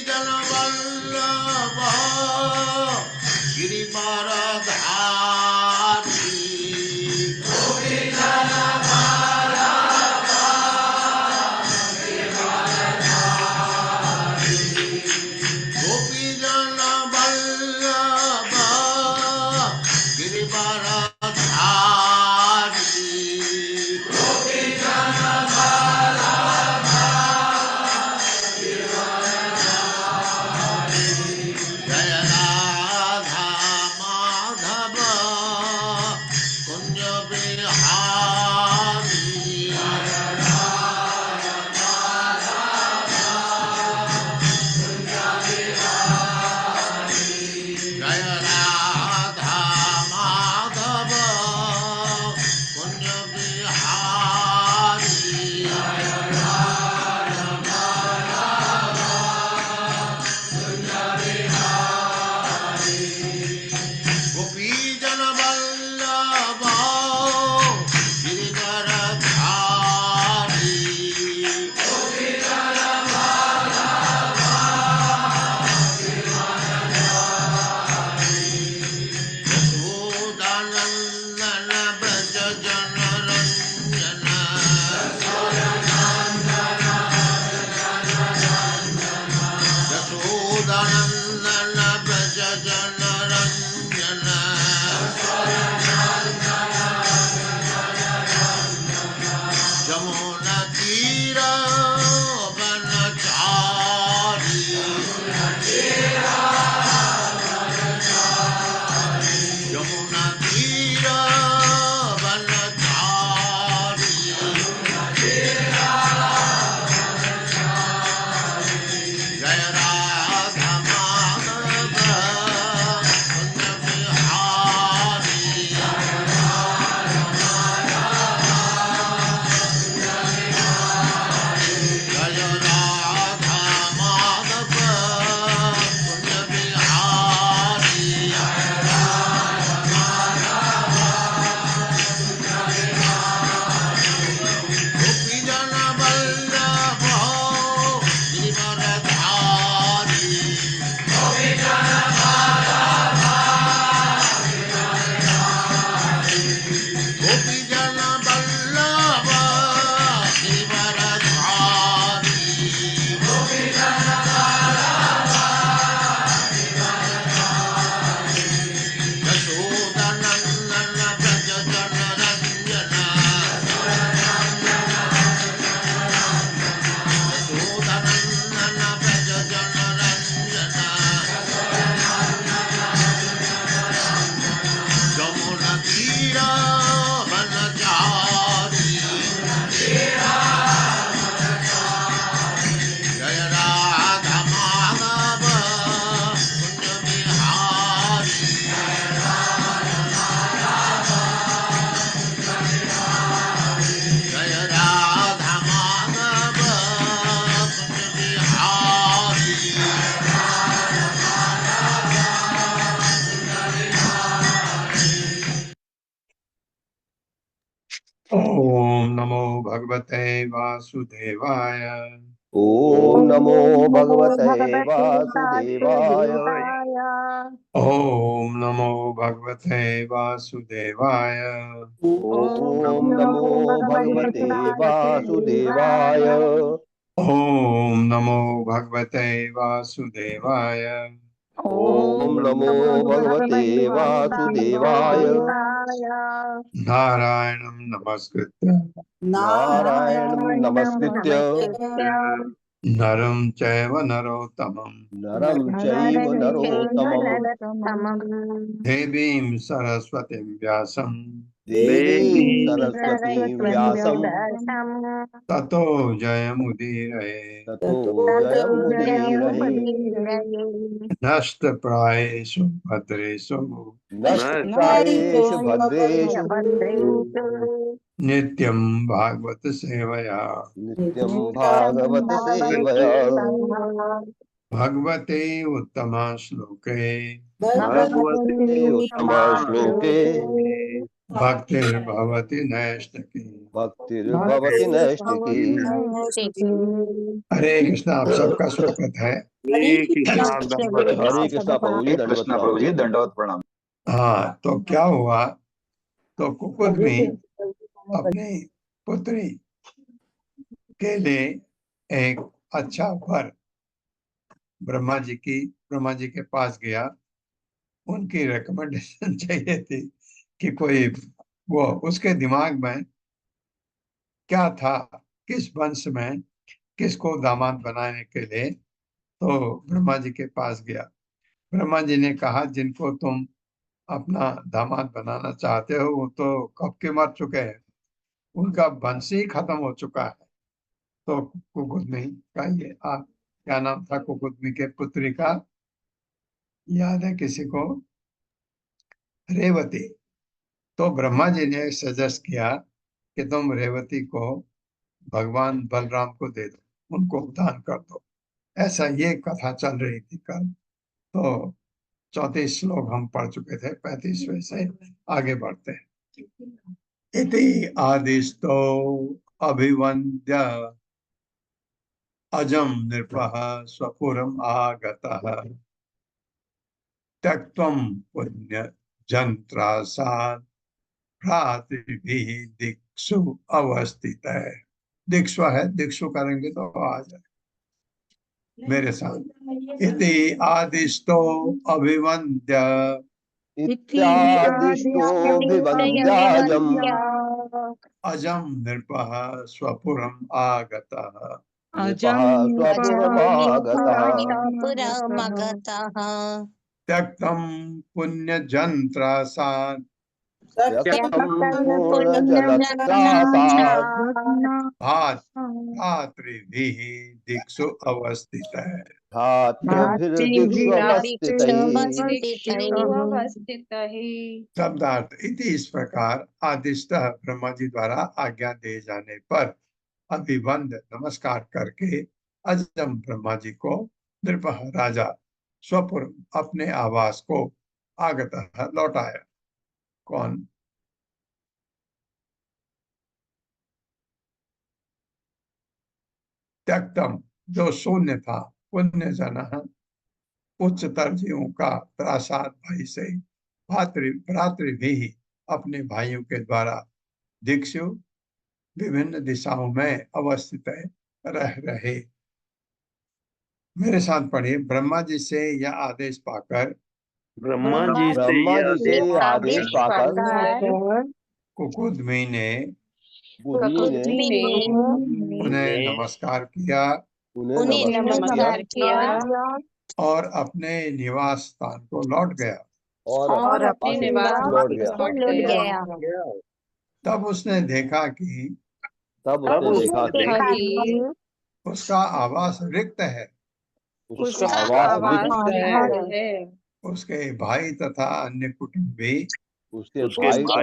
जन वल्लभ गिरिवरधारी गोपी जन वल्लभ जय राधा माधव कुंज बिहारी जय राधा माधव कुंज बिहारी गोपी जन वल्लभ गिरिवरधारी यशोदानंदन ब्रज जन रंजन यशोदानंदन ब्रज जन रंजन जमुना तीर वनचारी यमुना तीर वनचारी जय राधा माधव कुंज बिहारी जय राधा माधव कुंज बिहारी गोपी जन वल्लभ गिरिवरधारी गोपी जन वल्लभ गिरिवरधारी यशोदानंदन ब्रज जन रंजन यशोदानंदन ब्रज जन रंजन जमुना तीर वनचारी जय राधा माधव कुंज बिहारी जय राधा माधव कुंज बिहारी ओम नमो भगवते वासुदेवाय ओम नमो भगवते वासुदेवाय ओम नमो भगवते वासुदेवाय ओम नमो भगवते वासुदेवाय ओम नमो भगवते वासुदेवाय ओम नमो भगवते वासुदेवाय नारायणं नमस्कृत्य नारायणं नमस्कृत्य नरं चैव नरोत्तमं नरं चैव नरोत्तमं देवीं सरस्वतीं व्यासं देवीं सरस्वतीं व्यासं ततो जयमुदीरये ततो जयमुदीरये नष्टप्रायेषु भद्रेषु नष्टप्रायेषु भद्रेषु नित्यं भागवत सेवया नित्यं भागवत सेवया भगवते उत्तम श्लोके भगवते उत्तम श्लोके भक्तिर्भवति नैष्ठिकी। भक्तिर्भवति नैष्ठिकी। हरे कृष्णा। आप सबका स्वागत है। हरे कृष्णा दंडवत हरे प्रणाम। कृष्णा प्रभु जी, हरे दंडवत कृष्णा प्रणाम। प्रभु जी, दंडवत प्रणाम। हाँ, तो क्या हुआ, तो कुकुदमी अपनी पुत्री के लिए एक अच्छा वर ब्रह्मा जी के पास गया। उनकी रिकमेंडेशन चाहिए थी कि कोई वो उसके दिमाग में क्या था, किस वंश में किसको दामाद बनाने के लिए। तो ब्रह्मा जी के पास गया। ब्रह्मा जी ने कहा, जिनको तुम अपना दामाद बनाना चाहते हो वो तो कब के मर चुके हैं, उनका वंश ही खत्म हो चुका है। तो कुकुदमी का ये क्या नाम था कुकुदमी के पुत्री का, याद है किसी को? रेवती। तो ब्रह्मा जी ने सजेस्ट किया कि तुम रेवती को भगवान बलराम को दे दो, उनको दान कर दो। ऐसा ये कथा चल रही थी कल। तो 34 श्लोक हम पढ़ चुके थे, 35वें से आगे बढ़ते हैं। इति आदिस्तो अभिवन्द्य अजम नृपः स्वपुरम आगतः त्यक्त्वं पुण्य जंत्रासात् भ्रातृभिः दिक्षु अवस्थित है। दिक्षु है, दिक्षु करेंगे तो आ जाए मेरे साथ। इति आदिष्टो अभिवन्द्य इत्यादिष्टोऽभिवन्द्याजम् अजम नृपः स्वपुरम आगतः नृपः स्वपुरमागतः त्यक्तं पुण्यजंत्रासात् त्यक्तं पूर्णजलत्रासात् भ्रातृभिः दिक्षु अवस्थित है। भ्रातृभिर्दिक्षुपस्थितैः। शब्दार्थ इति इस प्रकार आदिष्टः ब्रह्मा जी द्वारा आज्ञा दे जाने पर अभिवंद नमस्कार करके अजम ब्रह्मा जी को नृपः राजा स्वपुर अपने आवास को आगतः लौटाया। कौन? त्यक्तम जो शून्य था, पुण्य जन उच्चतर जीवों का त्रासाद भय से भ्रातृ भी अपने भाइयों के द्वारा दिक्षु विभिन्न दिशाओं में अवस्थित रह रहे। मेरे साथ पढ़िए। ब्रह्मा जी से यह आदेश पाकर ब्रह्मा जी से ब्रह्मा यह जी से आदेश पाकर कुकुदमी ने बुद्धि ने उन्हें नमस्कार किया उन्हें नमस्कार किया और अपने निवास स्थान को लौट गया। और अपने निवास लौट गया। तब उसने देखा कि उसका आवास रिक्त है। उसका आवास रिक्त है। उसके भाई तथा अन्य कुटुंबी उसके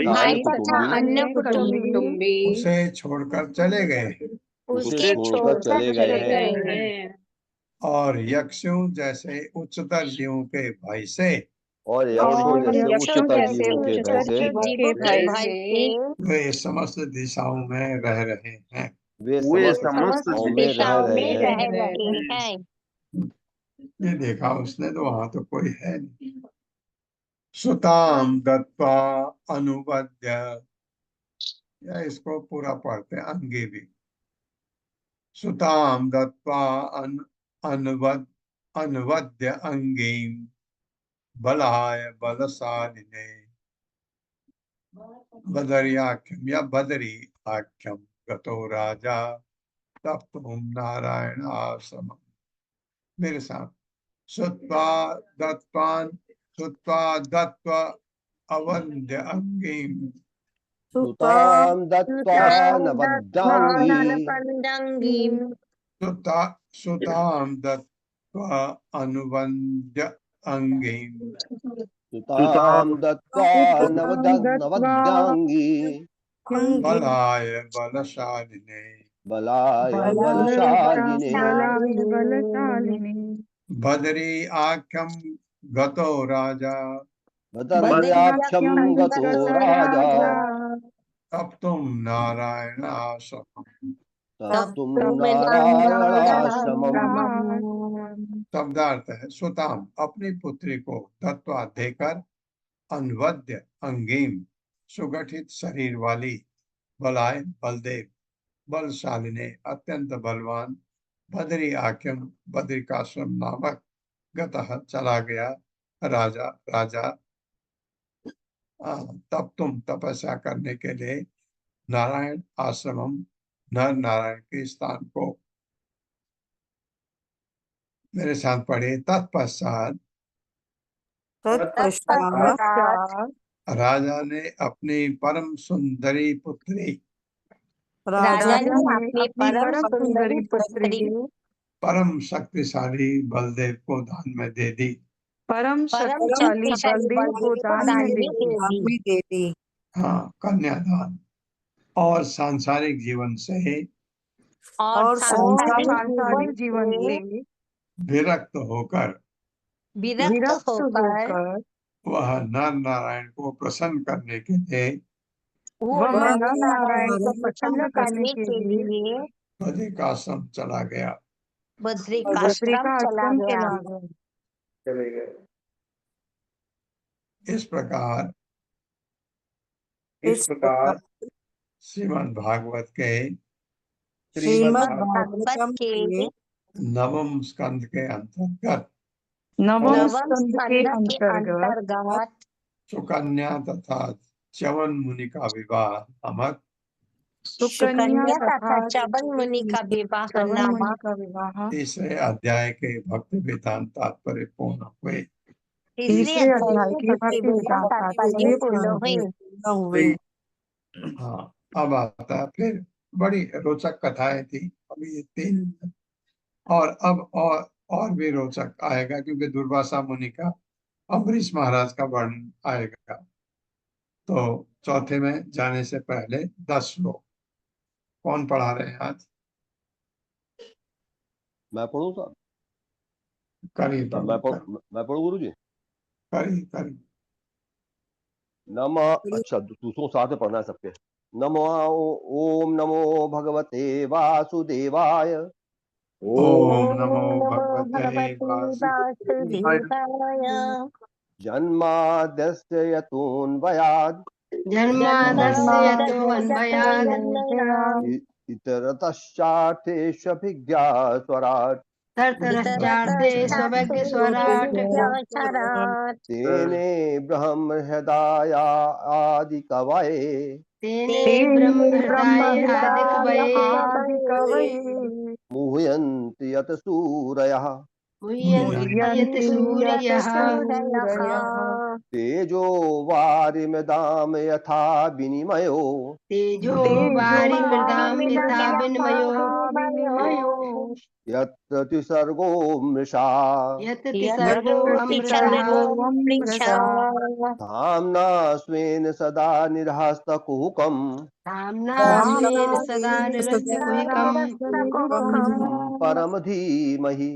भाई तथा अन्य कुटुंबी उसे छोड़कर चले गए उसे छोड़कर चले गए हैं। और यक्षों जैसे उच्चतर जीवों के भय से और यक्षों जैसे उच्चतर जीवों के भय से वे समस्त दिशाओं में रह रहे हैं। वे समस्त दिशाओं में रह रहे हैं। ये देखा उसने तो वहां तो कोई है नहीं। सुताम दत्वा अनुवद्य, या इसको पूरा पढ़ते हैं अंगे भी। सुताम दत्वा अनुवद्य अंगीम बलाय बलशालिने बदरियाख्यम या बदरी आख्यम गतो राजा तप्तुम नारायण आश्रम। मेरे साथ। सुत्वा दत्वा अवन्द्य अंगीम सुतां दत्त्वा नवद्याङ्गीं सुताम दत्वा अनुवन्द्य अंगीम सुतां दत्त्वा नवद्याङ्गीं बलाय बलशालिने बलाय बलशालिने बदरी आख्यम गतो राजा बदर्याख्यं गतो राजा तब तुम नारायणाश्रमं तप्तुं नारायणाश्रमम् शब्दार्थ है सुताम अपनी पुत्री को दत्वा देकर अनवद्य अंगीम सुगठित शरीर वाली बलाय बलदेव बलशालिने अत्यंत बलवान बद्री आख्यम बद्रिकाश्रम नामक गतः चला गया राजा राजा तब तुम तपस्या करने के लिए नारायण आश्रमम नर नारायण के स्थान को मेरे साथ पढ़े तत्पश्चात राजा ने अपनी परम सुंदरी पुत्री राजा ने अपनी परम सुंदरी पुत्री परम शक्तिशाली बलदेव को दान में दे दी परम शक्तिशाली बलदेव को दान में दे दी। हाँ कन्यादान और सांसारिक जीवन से और सांसारिक जीवन से विरक्त होकर वह नर नारायण को प्रसन्न करने के लिए बद्रिकाश्रम चला गया। बद्रिकाश्रम चला चले गए। इस प्रकार श्रीमद् भागवत के नवम स्कंद के अंतर्गत सुकन्या तथा च्यवन मुनि का विवाह नामक सुकन्या तथा च्यवन मुनि का विवाह नामक तीसरे अध्याय के भक्ति वेदांत तात्पर्य पूर्ण हुए। तीसरे अध्याय के भक्ति वेदांत तात्पर्य पूर्ण हुए। हाँ अब आता फिर बड़ी रोचक कथाएं थी अभी ये 3 और अब और भी रोचक आएगा क्योंकि दुर्वासा मुनि का अम्बरीश महाराज का वर्णन आएगा। तो चौथे में जाने से पहले 10 श्लोक कौन पढ़ा रहे हैं आज? मैं पढ़ूं साहब? करिए मैं पढ़ूं गुरु जी? करिए। नमः अच्छा दूसरों साथ में पढ़ना है सबके। नमो ओम नमो भगवते वासुदेवाय ओम नमो भगवते वासुदेवाय जन्माद्यस्य यतोऽन्वयात् इतरतश्चार्थेष्वभिज्ञास्वराट् तेने ब्रह्म हृदय आदि कवये मुह्यन्ति यत सूरयः तेजो वारिमृदाम यथा विनिमयो यत्र त्रिसर्गो मृषा धाम्ना स्वेन सदा निरहस्तकुहकम् परम धीमहि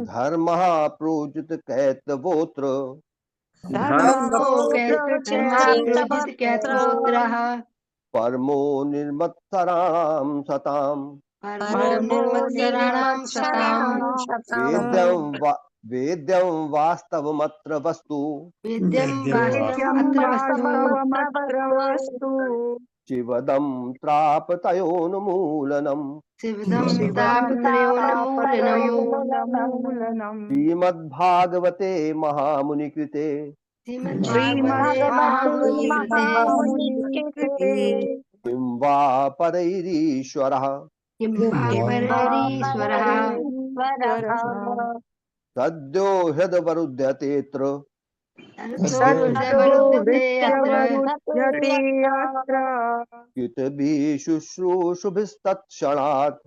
धर्मः प्रोजित कैतवोत्र परमो निर्मत्सराणां सताम् वेद्यं वास्तवमत्र वस्तु शिवदं त्रापतयोन्मूलनम् श्रीमद्भागवते महामुनिकृते किं वा परैरीश्वरः सद्यो हृदवरुध्यतेऽत्र कितभिः शुश्रूषुभिस्तत्क्षणात्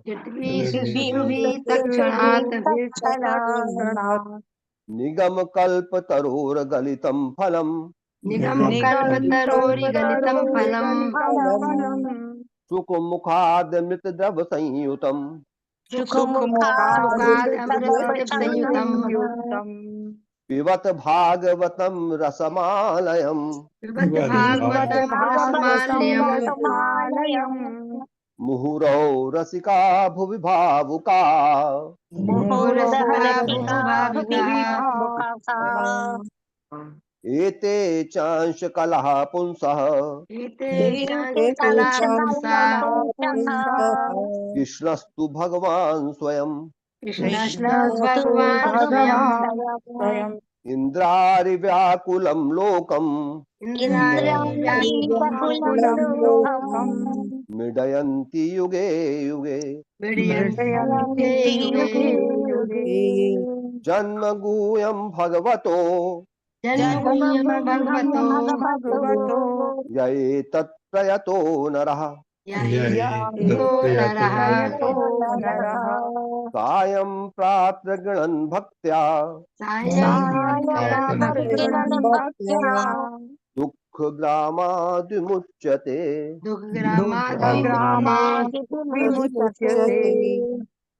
निगमकल्पतरोर्गलितं फलम् सुखमुखादमृतद्रवसंयुतम् पिबत भागवतं रसमालयम् पिबत पिबत भागवतं भागवतं रसमालयम् रसमालयम् मुहुरौ रसिका भुवि भावुका मुहुरसः मुहुरसरसिका भूभाविकाः भुविभावुकाः एते चांश कलह पुंसः एते एते चांशकला पुंसाः कृष्णस्तु भगवान् स्वयं कृष्णस्तु कृष्णस्तु भगवान् स्वयं भगवान् स्वयम् इन्द्रारिव्याकुलं लोकम् इन्द्राणीवकुलं कुलं लोकम् लोकम् मिडयन्ति युगे युगे विडयन्ति विजयन्ति युगे युगे युगे युगे जन्मगूयं भगवतो जन्मभूयं जन्मभूमिं भगवतो भगवतो य एतत्प्रयतो नरः यातो नरः प्रयतो नरः सायं प्राप्य गृणन् भक्त्या सायं सायं भक्त्या दुःखग्रामाद्विमुच्यते दुःखग्रामाद्विमुच्यते विमुच्यते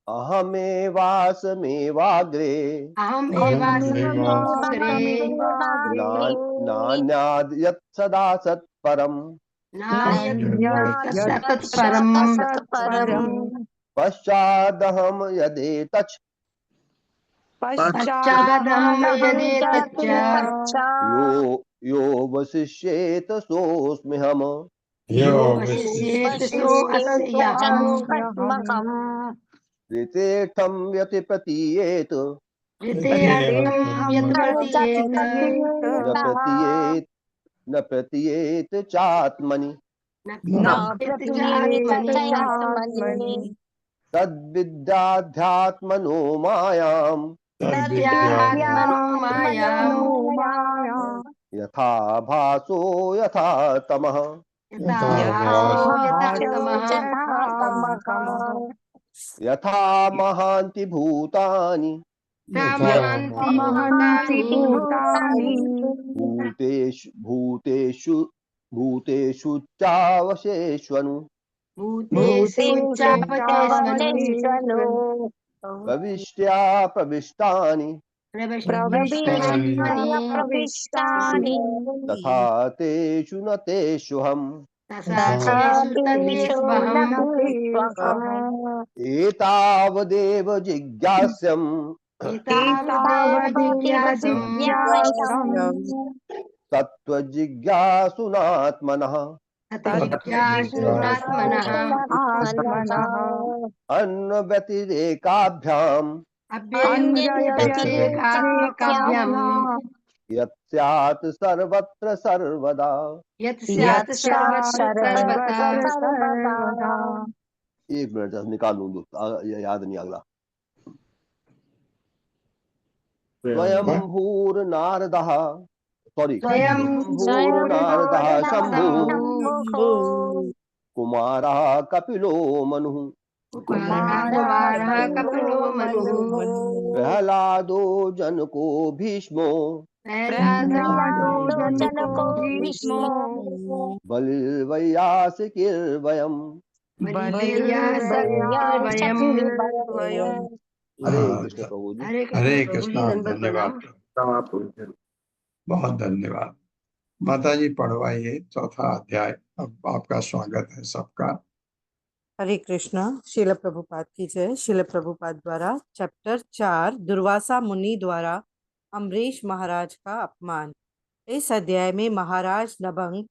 अहमेवासमेवाग्रे अहमेवास्मि नान्याद् यत् सदा सत्परम् नायत्तत्परम् तत्परम् पश्चादहं यदेतच् पश्चादहं यदेतच्च यो यो वसिष्येत सोऽस्म्यहम् यो वशिष्येत सोऽस्म्यहम् ऋतेष्ठं यति प्रतीयेत ऋतेऽर्थं यत् प्रतीयेत न प्रतीयेत चात्मनि न न प्रतीयेत चात्मनि प्रतीयेत्तयात्मनि तद्विद्याध्यात्मनो मायाम् तद्विद्यात्मनो मायाम् माया यथा भासो यथा तमः यथा यथा भासो यथा भासो तमः यथा तमः यथा महान्ति भूतानि महान्ति महन्ति भूतानि भूतानि भूतेषु भूतेषु चावशेष्वनु भूतेषु भूतेषु चावचेष्वनु भूतेष्वनु चावचेष्वनु प्रविष्ट्या प्रविष्टानि प्रविष्टानि प्रविष्टानि तथा तेषु न तेष्वहम् तथा तथा तेषु तेषु तद्विष्वहम् न नतेष्वहम् एतावदेव जिज्ञास्यम् एतावदेव एतावदेव जिज्ञासम् जिज्ञासम् तत्त्वजिज्ञासुनात्मनः तद्विज्ञासुनात्मनः आत्मनः अन्वव्यतिरेकाभ्याम् अव्यतिरेकात्मकाभ्याम् व्यतिरेकाभ्याम् यत् स्यात् सर्वत्र सर्वदा यत् स्यात् यत् यत्स्यात् सर्वत्र सर्वथा सर्वत्र सर्वत्र सर्वदा सर्वदा। एक मिनट निकाल लूं याद नहीं अगला स्वयं भूर्नारदः सॉरी स्वयं भूर्नारदः शंभु शम्भो कुमारः कपिलो मनुः कुमारः कपिलो मनुः प्रहलादो जनको भीष्मो प्रह्लादो जनको भीष्मो भीष्मो बलिर्वयासिकिर्वयम् बलिर्वयम् बलिर्वयम् हरे कृष्ण प्रभु जी हरे हरे प्रभु जी, कृष्णा दंडवत धन्यवाद प्रणाम। बहुत धन्यवाद माता जी पढ़वाइए चौथा अध्याय अब आपका स्वागत है सबका हरे कृष्णा। शिल प्रभुपाद की जय। शिल प्रभुपाद द्वारा चैप्टर 4 दुर्वासा मुनि द्वारा अम्बरीश महाराज का अपमान। इस अध्याय में महाराज नभंग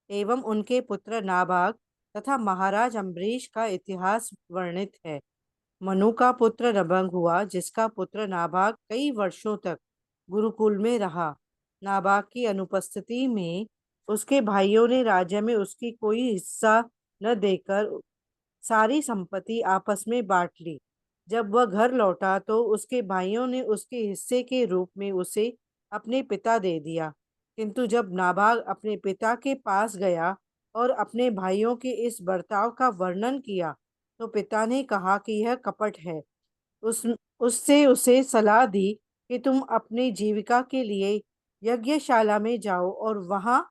एवं उनके पुत्र नाभाग तथा महाराज अम्बरीश का इतिहास वर्णित है। मनु का पुत्र नभंग हुआ, जिसका पुत्र नाभाग कई वर्षों तक गुरुकुल में रहा। नाभाग की अनुपस्थिति में उसके भाइयों ने राज्य में उसकी कोई हिस्सा न देकर सारी संपत्ति आपस में बांट ली। जब वह घर लौटा तो उसके भाइयों ने उसके हिस्से के रूप में उसे अपने पिता दे दिया। किंतु जब नाभाग अपने पिता के पास गया और अपने भाइयों के इस बर्ताव का वर्णन किया तो पिता ने कहा कि यह कपट है। उससे उसे सलाह दी कि तुम अपनी जीविका के लिए यज्ञशाला में जाओ और वहां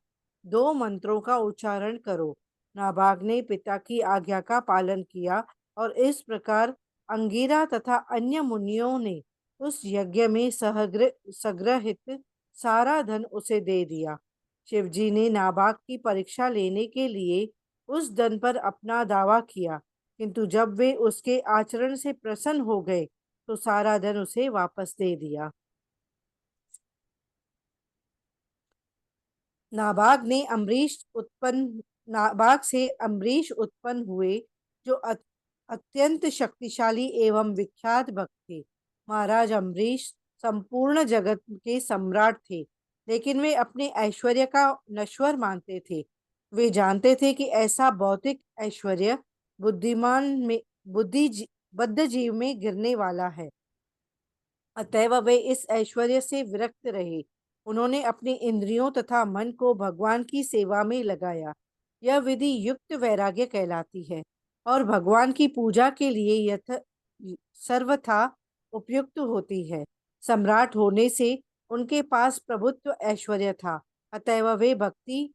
2 मंत्रों का उच्चारण करो। नाभाग ने पिता की आज्ञा का पालन किया और इस प्रकार अंगिरा तथा अन्य मुनियों ने उस यज्ञ में संग्रहित सारा धन उसे दे दिया। शिवजी ने नाबाग की परीक्षा लेने के लिए उस धन पर अपना दावा किया, किंतु जब वे उसके आचरण से प्रसन्न हो गए तो सारा धन उसे वापस दे दिया। नाबाग से अम्बरीश उत्पन्न हुए, जो अत्यंत शक्तिशाली एवं विख्यात भक्त थे। महाराज अम्बरीश संपूर्ण जगत के सम्राट थे, लेकिन वे अपने ऐश्वर्य का नश्वर मानते थे। वे जानते थे कि ऐसा भौतिक ऐश्वर्य बुद्धिमान में बद्ध जीव में गिरने वाला है, अतएव वे इस ऐश्वर्य से विरक्त रहे। उन्होंने अपनी इंद्रियों तथा मन को भगवान की सेवा में लगाया। यह विधि युक्त वैराग्य कहलाती है और भगवान की पूजा के लिए सर्वथा उपयुक्त होती है। सम्राट होने से उनके पास प्रभुत्व ऐश्वर्य था, अतएव वे भक्ति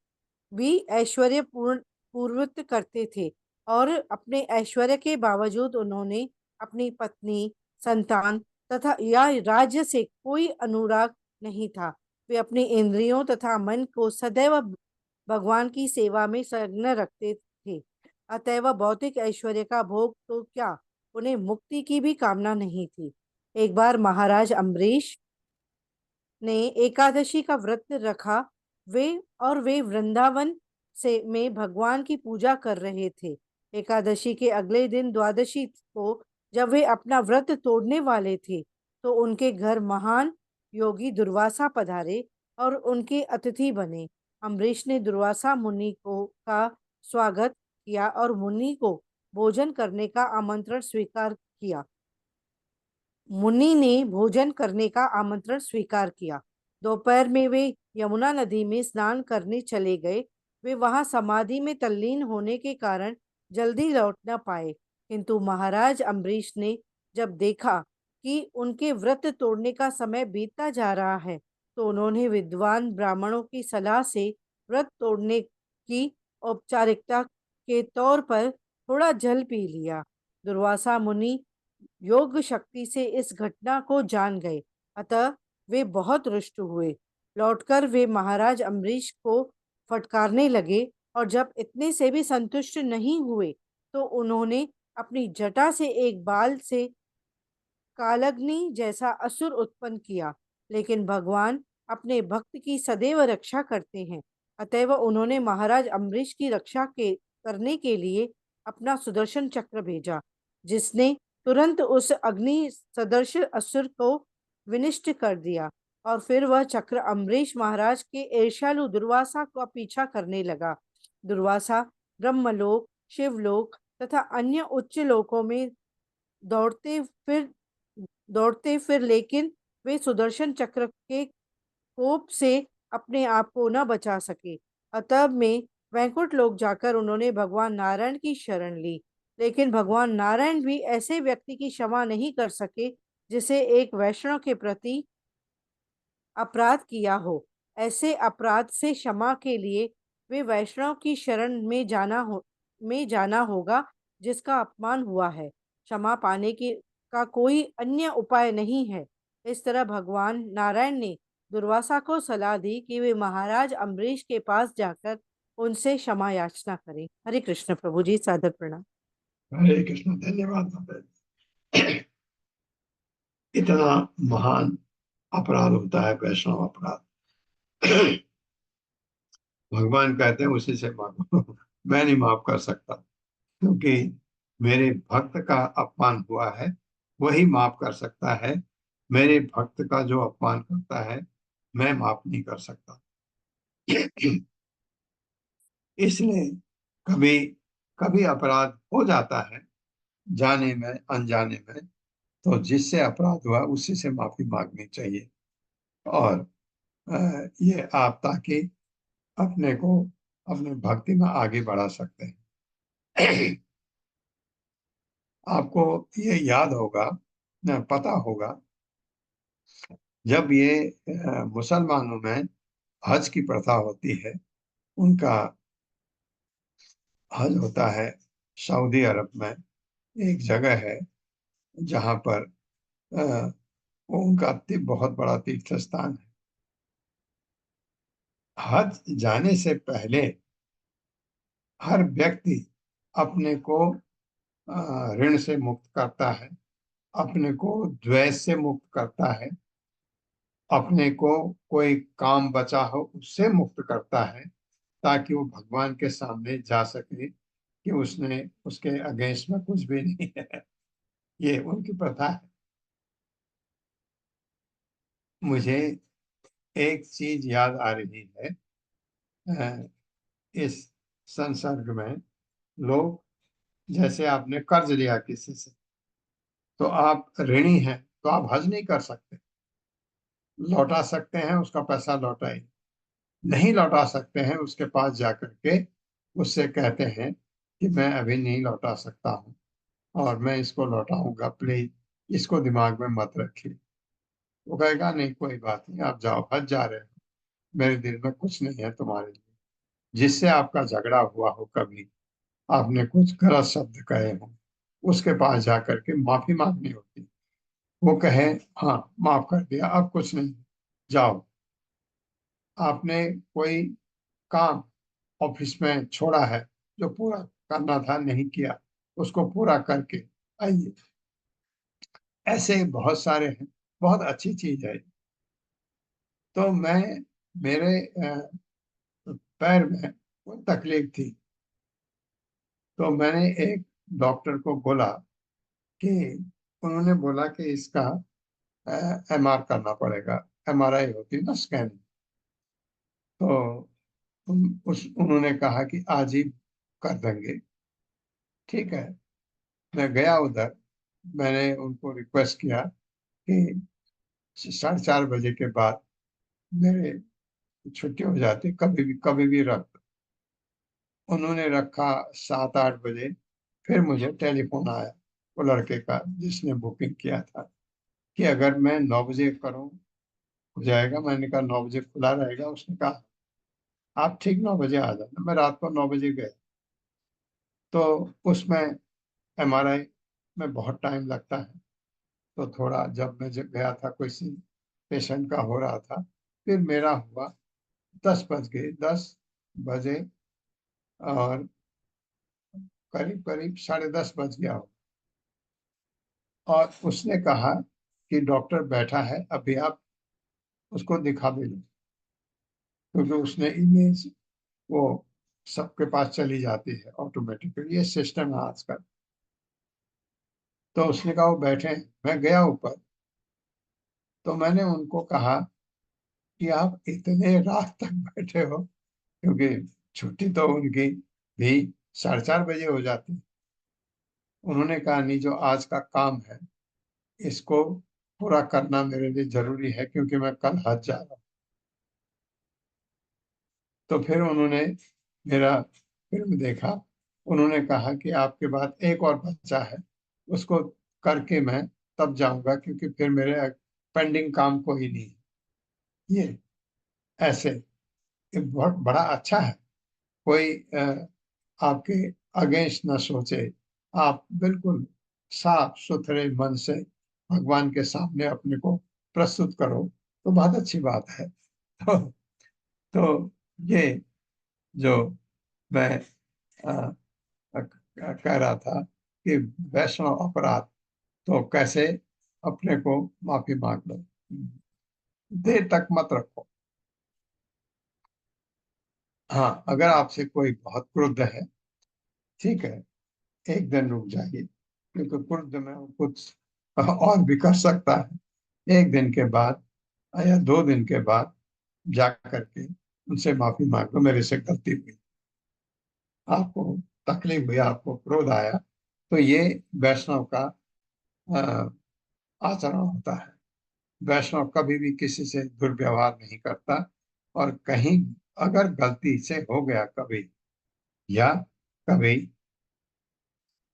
भी ऐश्वर्य पूर्वत करते थे और अपने ऐश्वर्य के बावजूद उन्होंने अपनी पत्नी, संतान तथा या राज्य से कोई अनुराग नहीं था। वे अपने इंद्रियों तथा मन को सदैव भगवान की सेवा में संलग्न रखते थे, अतएव भौतिक ऐश्वर्य का भोग तो क्या, उन्हें मुक्ति की भी कामना नहीं थी। एक बार महाराज अम्बरीश ने एकादशी का व्रत रखा। वे वृंदावन में भगवान की पूजा कर रहे थे। एकादशी के अगले दिन द्वादशी को जब वे अपना व्रत तोड़ने वाले थे तो उनके घर महान योगी दुर्वासा पधारे और उनके अतिथि बने। अम्बरीश ने दुर्वासा मुनि का स्वागत किया और मुनि को भोजन करने का आमंत्रण स्वीकार किया। मुनि ने भोजन करने का आमंत्रण स्वीकार किया। दोपहर में वे यमुना नदी में स्नान करने चले गए। वे वहां समाधि में तल्लीन होने के कारण जल्दी लौट न पाए, किंतु महाराज अम्बरीश ने जब देखा कि उनके व्रत तोड़ने का समय बीतता जा रहा है तो उन्होंने विद्वान ब्राह्मणों की सलाह से व्रत तोड़ने की औपचारिकता के तौर पर थोड़ा जल पी लिया। दुर्वासा मुनि योग शक्ति से इस घटना को जान गए, अतः वे बहुत रुष्ट हुए। लौटकर वे महाराज अम्बरीश को फटकारने लगे और जब इतने से भी संतुष्ट नहीं हुए तो उन्होंने अपनी जटा से एक बाल से कालग्नि जैसा असुर उत्पन्न किया। लेकिन भगवान अपने भक्त की सदैव रक्षा करते हैं, अतएव उन्होंने महाराज अम्बरीश की रक्षा करने के लिए अपना सुदर्शन चक्र भेजा, जिसने तुरंत उस अग्नि सदृश असुर को विनिष्ट कर दिया और फिर वह चक्र अम्बरीश महाराज के ईर्ष्यालु दुर्वासा का पीछा करने लगा। दुर्वासा ब्रह्मलोक, शिवलोक तथा अन्य उच्च लोकों में दौड़ते फिर लेकिन वे सुदर्शन चक्र के कोप से अपने आप को न बचा सके। अतः में वैकुंठ लोक जाकर उन्होंने भगवान नारायण की शरण ली, लेकिन भगवान नारायण भी ऐसे व्यक्ति की क्षमा नहीं कर सके जिसे एक वैष्णव के प्रति अपराध किया हो। ऐसे अपराध से क्षमा के लिए वे वैष्णव की शरण में जाना होगा जिसका अपमान हुआ है। क्षमा पाने का कोई अन्य उपाय नहीं है। इस तरह भगवान नारायण ने दुर्वासा को सलाह दी कि वे महाराज अम्बरीश के पास जाकर उनसे क्षमा याचना करें। हरे कृष्ण प्रभु जी, सादर प्रणाम। हरे कृष्ण, धन्यवाद माता। इतना महान अपराध होता है वैष्णव अपराध। भगवान कहते हैं उसी से मांगो। मैं नहीं माफ कर सकता, क्योंकि मेरे भक्त का अपमान हुआ है, वही माफ कर सकता है। मेरे भक्त का जो अपमान करता है मैं माफ नहीं कर सकता। इसलिए कभी कभी अपराध हो जाता है, जाने में अनजाने में, तो जिससे अपराध हुआ उसी से माफी मांगनी चाहिए। और ये आप ताकि अपने को अपने भक्ति में आगे बढ़ा सकते हैं। आपको ये याद होगा, पता होगा, जब ये मुसलमानों में हज की प्रथा होती है, उनका हज होता है सऊदी अरब में। एक जगह है जहाँ पर वो उनका बहुत बड़ा तीर्थ स्थान है। हज जाने से पहले हर व्यक्ति अपने को ऋण से मुक्त करता है, अपने को द्वेष से मुक्त करता है, अपने को कोई काम बचा हो उससे मुक्त करता है, ताकि वो भगवान के सामने जा सके कि उसने उसके अगेंस्ट में कुछ भी नहीं है। ये उनकी प्रथा है। मुझे एक चीज याद आ रही है। अ, इस संसर्ग में लोग, जैसे आपने कर्ज लिया किसी से, तो आप ऋणी हैं, तो आप हज नहीं कर सकते। लौटा सकते हैं, उसका पैसा लौटाए, नहीं लौटा सकते हैं, उसके पास जाकर के उससे कहते हैं कि मैं अभी नहीं लौटा सकता हूँ और मैं इसको लौटाऊंगा, प्लीज इसको दिमाग में मत रखिए। वो कहेगा नहीं कोई बात नहीं, आप जाओ, हज जा रहे हो, मेरे दिल में कुछ नहीं है तुम्हारे लिए। जिससे आपका झगड़ा हुआ हो, कभी आपने कुछ गलत शब्द कहे हो, उसके पास जाकर के माफी मांगनी होती। वो कहे हाँ माफ कर दिया, अब कुछ नहीं, जाओ। आपने कोई काम ऑफिस में छोड़ा है, जो पूरा करना था नहीं किया, उसको पूरा करके आइए। ऐसे बहुत सारे हैं, बहुत अच्छी चीज है। तो मेरे पैर में कोई तकलीफ थी, तो मैंने एक डॉक्टर को बोला कि, उन्होंने बोला कि इसका एमआर करना पड़ेगा, एमआरआई होती है ना, स्कैन। तो उन्होंने कहा कि आज ही कर देंगे। ठीक है, मैं गया उधर, मैंने उनको रिक्वेस्ट किया कि 4:30 बजे के बाद मेरे छुट्टी हो जाती, कभी भी रख दो। उन्होंने रखा 7-8 बजे। फिर मुझे टेलीफोन आया वो लड़के का जिसने बुकिंग किया था, कि अगर मैं 9 बजे करूं हो जाएगा। मैंने कहा 9 बजे खुला रहेगा। उसने कहा आप ठीक 9 बजे आ जाना। मैं रात को 9 बजे गया। तो उसमें एमआरआई में बहुत टाइम लगता है, तो थोड़ा जब गया था, कोई सी पेशेंट का हो रहा था, फिर मेरा हुआ। 10 बज गए, 10 बजे, और करीब करीब 10:30 बज गया हो। और उसने कहा कि डॉक्टर बैठा है, अभी आप उसको दिखा भी लो, क्योंकि उसने इमेज वो सबके पास चली जाती है ऑटोमेटिकली, ये सिस्टम है आजकल। तो उसने कहा वो बैठे हैं। मैं गया ऊपर, तो मैंने उनको कहा कि आप इतने रात तक बैठे हो, क्योंकि छुट्टी तो उनकी भी 4:30 बजे हो जाती। उन्होंने कहा नहीं, जो आज का काम है इसको पूरा करना मेरे लिए जरूरी है, क्योंकि मैं कल हज जा रहा हूँ। तो फिर उन्होंने मेरा फिल्म देखा। उन्होंने कहा कि आपके बाद एक और बच्चा है, उसको करके मैं तब जाऊंगा, क्योंकि फिर मेरे पेंडिंग काम कोई नहीं है। ये ऐसे, ये बहुत बड़ा अच्छा है। कोई आपके अगेंस्ट न सोचे, आप बिल्कुल साफ सुथरे मन से भगवान के सामने अपने को प्रस्तुत करो, तो बहुत अच्छी बात है। तो ये जो मैं कह रहा था कि वैष्णव अपराध, तो कैसे अपने को माफी मांग लो, देर तक मत रखो। हाँ, अगर आपसे कोई बहुत क्रुद्ध है, ठीक है, एक दिन रुक जाइए, क्योंकि क्रुद्ध में वो कुछ और भी कर सकता है। एक दिन के बाद या 2 दिन के बाद जा करके उनसे माफी मांग लो, मेरे से गलती हुई, आपको तकलीफ हुई, आपको क्रोध आया, तो ये वैष्णव का अ, आचरण होता है। वैष्णव कभी भी किसी से दुर्व्यवहार नहीं करता। और कहीं अगर गलती से हो गया कभी, या कभी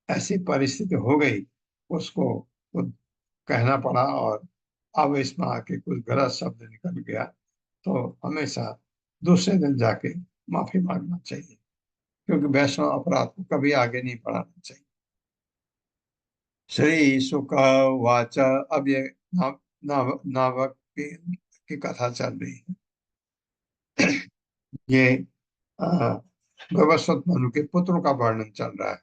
ऐसी परिस्थिति हो गई, उसको वो कहना पड़ा और आवेश में आके कुछ गलत शब्द निकल गया, तो हमेशा दूसरे दिन जाके माफी मांगना चाहिए, क्योंकि वैष्णव अपराध को कभी आगे नहीं बढ़ाना चाहिए। श्री शुक वाच, अब ये नाभक की कथा चल रही है। ये वैवस्वत मनु के पुत्रों का वर्णन चल रहा है।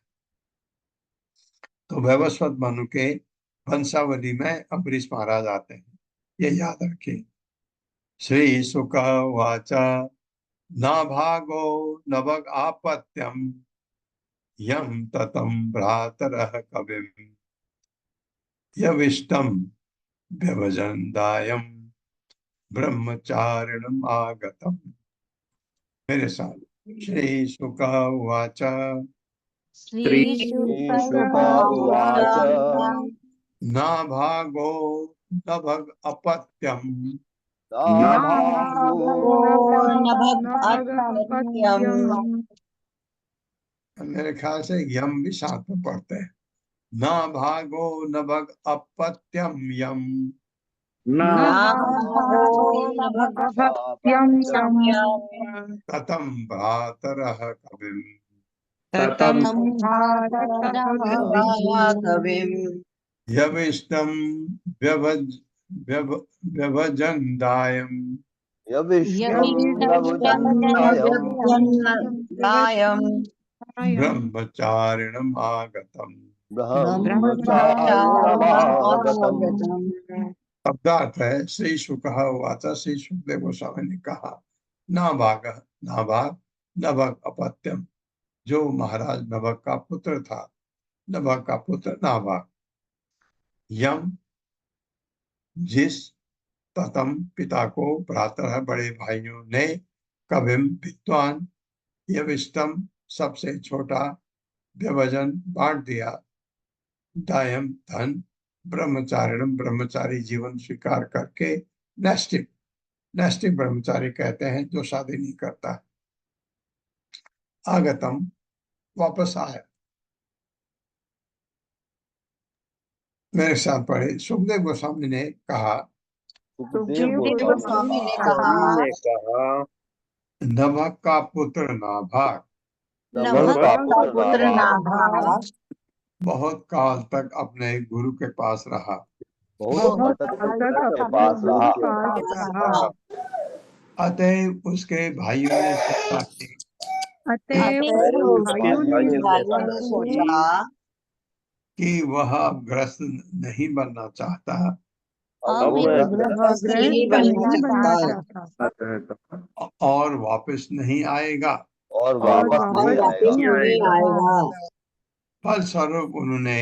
तो वैवस्वत मनु के वंशावली में अम्बरीश महाराज आते हैं, ये याद रखिए। श्री शुक उवाच नाभागो नभग आपत्यम यम ततम भ्रातरः कविम् यविष्टम व्यभजनदायम ब्रह्मचारिणम् आगतम्। मेरे साथ श्री शुक उवाच श्रीशुक उवाच नाभागो नभग अपत्यम नाभागो मेरे ख्याल से यम भी साथ में पढ़ते हैं। नाभागो नभग अपत्यम यम ततम भ्रातरः कविम् यविष्टम व्यभजनदायम् यविष्टं व्यवदन्तायम् ब्रह्मचारिणम् आगतम्। ब्रह्मचारिणमागतम्। शब्दार्थ है श्री शुकः उवाच, श्री सुखदेव गोस्वामी ने कहा नाभाग नाभाग नभग अपत्यम, जो महाराज नभग का पुत्र था, नभग का पुत्र नाभाग, यम जिस ततम पिता को भ्रातर बड़े भाइयों ने कविम विद्वान यविष्टम सबसे छोटा व्यवजन बांट दिया दायम धन ब्रह्मचारिणम ब्रह्मचारी जीवन स्वीकार करके नैष्टिक नैष्टिक ब्रह्मचारी कहते हैं जो शादी नहीं करता। आगतम वापस आया। मेरे साथ पढ़े सुखदेव गोस्वामी ने कहा सुखदेव गोस्वामी गोस्वामी ने ने कहा नभग का पुत्र नाभाग नभग का पुत्र नाभाग बहुत काल तक अपने गुरु के पास रहा। बहुत काल तक के पास रहा। अतः उसके भाइयों ने सोचा कि उसके भाइयों ने सोचा कि वह अब ग्रस्त नहीं बनना चाहता अब ग्रस्त नहीं बनना चाहता और वापस नहीं आएगा। और वापस नहीं आएगा। फलस्वरूप उन्होंने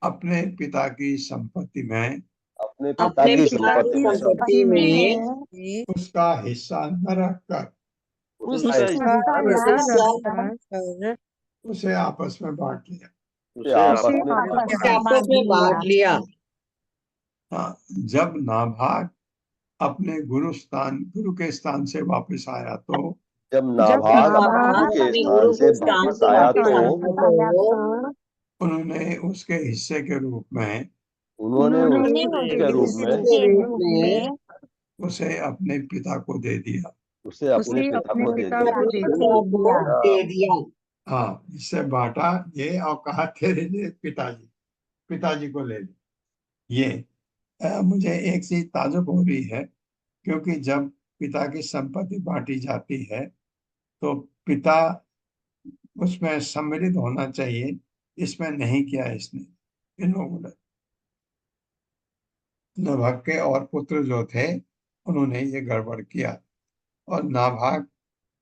अपने पिता की संपत्ति में अपने पिता की संपत्ति में उसका हिस्सा न रखकर उसे आपस में बांट लिया। आपस में बांट लिया। हाँ, जब नाभाग अपने गुरु के स्थान से वापस आया तो जब नाभाग अपने गुरु के स्थान से वापस आया तो उन्होंने उसके हिस्से के रूप में उसे अपने पिता को दे दिया। उसे अपने पिता को दे दिया। हाँ, इससे बांटा ये और कहा तेरे लिए पिताजी को ले ले। ये मुझे एक चीज ताजुब हो रही है, क्योंकि जब पिता की संपत्ति बांटी जाती है तो पिता उसमें सम्मिलित होना चाहिए, इसमें नहीं किया इसने। इन लोगों ने नाभाग के और पुत्र जो थे उन्होंने ये गड़बड़ किया और नाभाग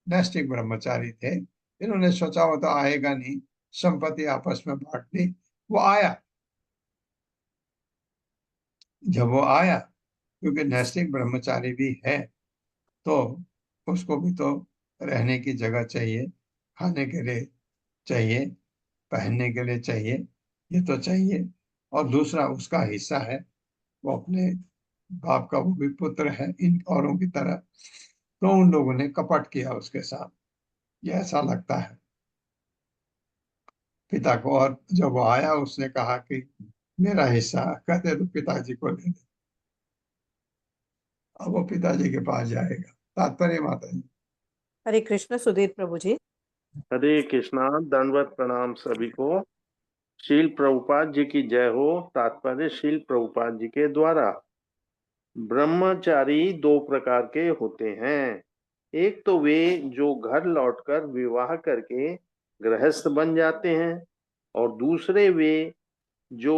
नैष्टिक ब्रह्मचारी थे। इन्होंने सोचा वो तो आएगा नहीं, संपत्ति आपस में बांट ली। वो आया। जब वो आया, क्योंकि नैष्टिक ब्रह्मचारी भी है तो उसको भी तो रहने की जगह चाहिए, खाने के लिए चाहिए, पहनने के लिए चाहिए, ये तो चाहिए। और दूसरा उसका हिस्सा है, वो अपने बाप का वो भी पुत्र है इन औरों की तरह। तो उन लोगों ने कपट किया उसके साथ, ये ऐसा लगता है पिता को। और जब वो आया उसने कहा कि मेरा हिस्सा, कहते तो पिताजी को ले ले। अब वो पिताजी के पास जाएगा। तात्पर्य माता जी। हरे कृष्ण। सुधीर प्रभु जी। हरे कृष्णा। दंडवत प्रणाम सभी को। शील प्रभुपाद जी की जय हो। तात्पर्य शील प्रभुपाद जी के द्वारा ब्रह्मचारी दो प्रकार के होते हैं। एक तो वे जो घर लौटकर विवाह करके गृहस्थ बन जाते हैं, और दूसरे वे जो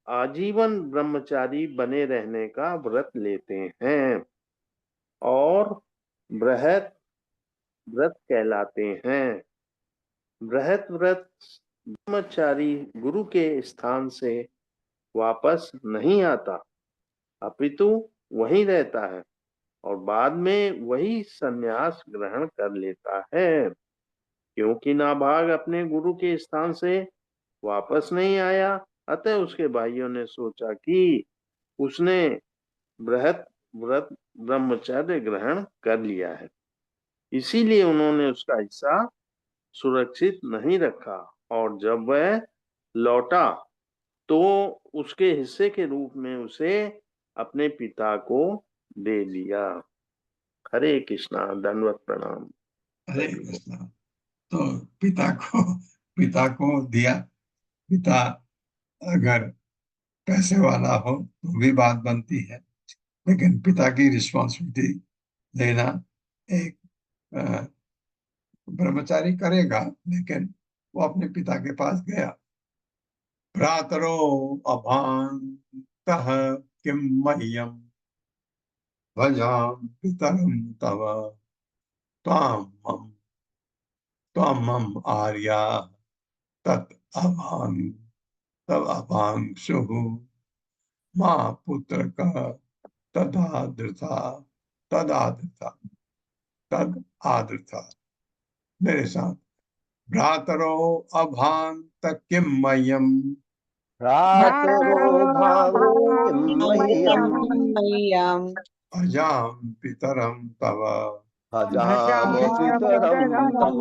आजीवन ब्रह्मचारी बने रहने का व्रत लेते हैं और बृहत व्रत कहलाते हैं। बृहत व्रत ब्रह्मचारी गुरु के स्थान से वापस नहीं आता, अपितु वहीं रहता है और बाद में वही संन्यास ग्रहण कर लेता है। क्योंकि नाभाग अपने गुरु के स्थान से वापस नहीं आया, अतः उसके भाइयों ने सोचा कि उसने बृहत व्रत ब्रह्मचर्य ग्रहण कर लिया है, इसीलिए उन्होंने उसका हिस्सा सुरक्षित नहीं रखा, और जब वह लौटा तो उसके हिस्से के रूप में उसे अपने पिता को दे दिया। हरे कृष्णा, दंडवत प्रणाम। हरे कृष्णा। तो पिता को दिया। पिता अगर पैसे वाला हो तो भी बात बनती है, लेकिन पिता की रिस्पॉन्सिबिलिटी लेना एक ब्रह्मचारी करेगा, लेकिन वो अपने पिता के पास गया। भ्रातरो अभान्तः किं मह्यं भजामि पितरं तव त्वमम् आर्या तत् अभांशुः मा पुत्रक तदादृथा। मेरे साथ। भ्रातरो अभान्त किं मह्यं भ्रातरो भान्ति किं मह्यम् अजां पितरं तव भजाम पितरं तव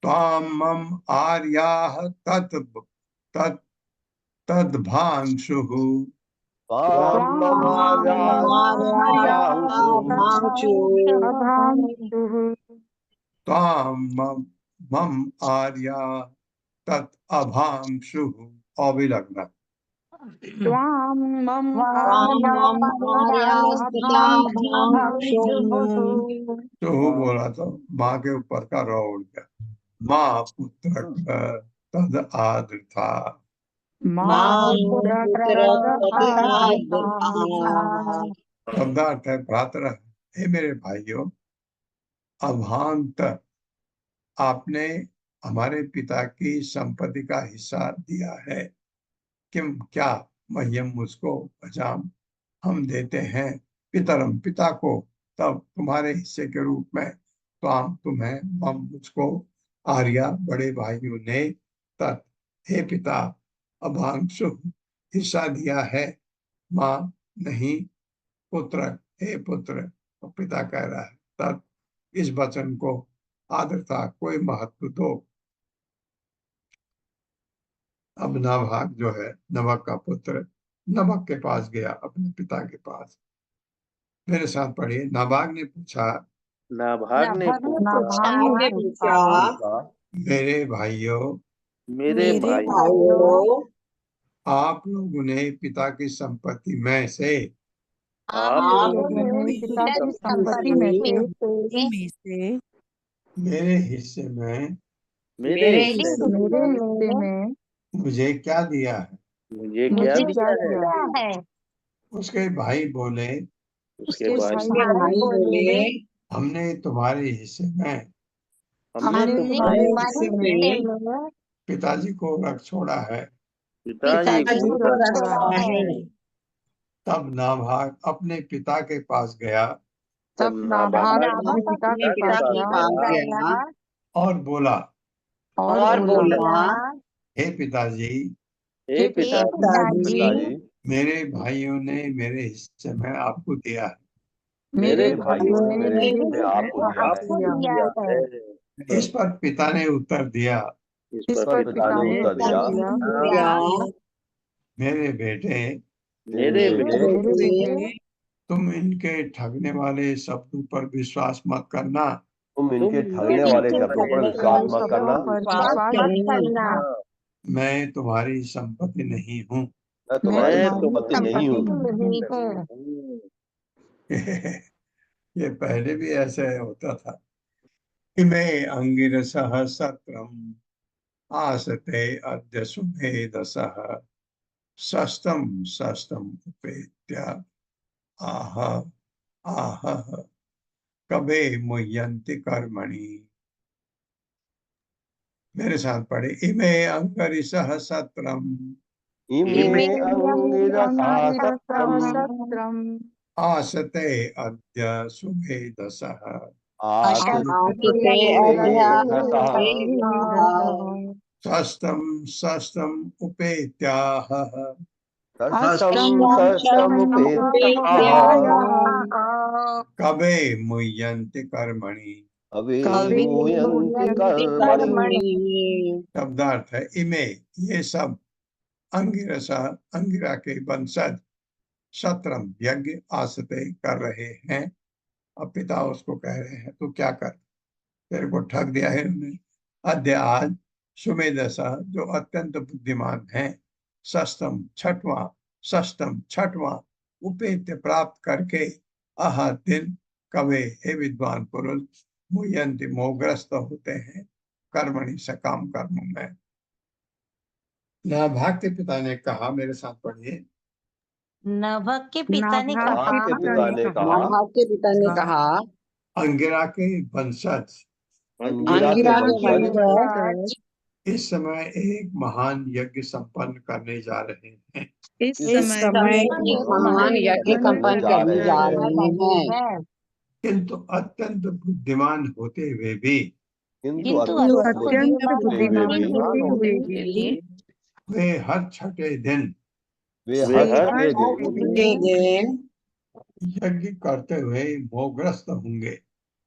त्वमम् आर्याः तद्भांशुः त्वां मम आर्या तत् अभांशुः अविलग्न। तो बोला तो माँ के ऊपर का रो उड़ गया। माँ पुत्र तद आदृथा। शब्दार्थ है भ्रातर। हे मेरे भाइयों, अभांत आपने हमारे पिता की संपत्ति का हिस्सा दिया है। किम क्या मह्यम मुझको अजाम हम देते हैं पितरम पिता को, तब तुम्हारे हिस्से के रूप में त्वाम तुम्हें मम मुझको आर्या बड़े भाइयों ने तत् हे पिता अभांशु हिस्सा दिया है। माँ नहीं पुत्र हे पुत्र, तो पिता कह रहा है तत् इस वचन को आदरता कोई महत्व दो। अब नाभाग जो है नमक का पुत्र नमक के पास गया, अपने पिता के पास। मेरे साथ पढ़िए। नाभाग ने पूछा मेरे भाइयों आप लोगों ने पिता की संपत्ति में से मेरे हिस्से में मुझे क्या दिया है? उसके भाई बोले हमने तुम्हारे हिस्से में पिताजी को रख छोड़ा है। तब नाभाग अपने पिता के पास गया और बोला हे पिताजी मेरे भाइयों ने मेरे हिस्से में आपको दिया है। मेरे भाइयों ने मेरे हिस्से आपको दिया है। इस पर पिता ने उत्तर दिया मेरे बेटे तुम इनके ठगने वाले शब्दों पर विश्वास मत करना। तुम इनके ठगने वाले शब्दों पर विश्वास मत करना। मैं तुम्हारी संपत्ति नहीं हूँ। मैं तुम्हारी मैं संपत्ति तुम्हारी नहीं हूँ। नहीं हूँ। ये पहले भी ऐसे होता था। इमे अंगिरसः सत्रम् आसते अद्य सुमेधसः षष्ठं षष्ठम् उपेत्य आह आह कबे मुह्यन्ति कर्मणि। मेरे साथ पढ़े। इमे अंगरिसः सत्रम् इमे अंगिरसः सत्रम् सहस्त्रम आसते अद्य सुमेधसः आसते सुमेधसः षष्ठं षष्ठम् उपेत्याह षष्ठं षष्ठमुपेत्याह कबे मुह्यन्ति कर्मणि। अविमुह्यन्ति कर्मणि। शब्दार्थ है इमे, ये सब अंगिरसा अंगिरा के वंशज शत्रम यज्ञ आसते कर रहे हैं। अब पिता उसको कह रहे हैं तू क्या कर, तेरे को ठग दिया है उन्होंने। अद्य आज सुमेधसा जो अत्यंत बुद्धिमान है, षष्ठम छठवां उपेत्य प्राप्त करके आह दिन कवे हे विद्वान पुरुष मुह्यन्ति मोहग्रस्त होते हैं कर्मणि सकाम कर्मों में। नाभाग के पिता ने कहा, मेरे साथ पढ़िए। नभक के पिता ने नाभाग कहा, के पिता ने कहा, नाभाग के पिता ने कहा, अंगिरा के वंशज अंगिरा के वंशज वंशज इस समय एक महान यज्ञ संपन्न करने जा रहे हैं। इस इस समय समय एक महान यज्ञ संपन्न करने जा रहे हैं, किंतु अत्यंत बुद्धिमान होते हुए भी किंतु अत्यंत बुद्धिमान होते हुए भी वे हर छठे दिन वे हर छठे दिन के दिन यज्ञ करते हुए मोहग्रस्त होंगे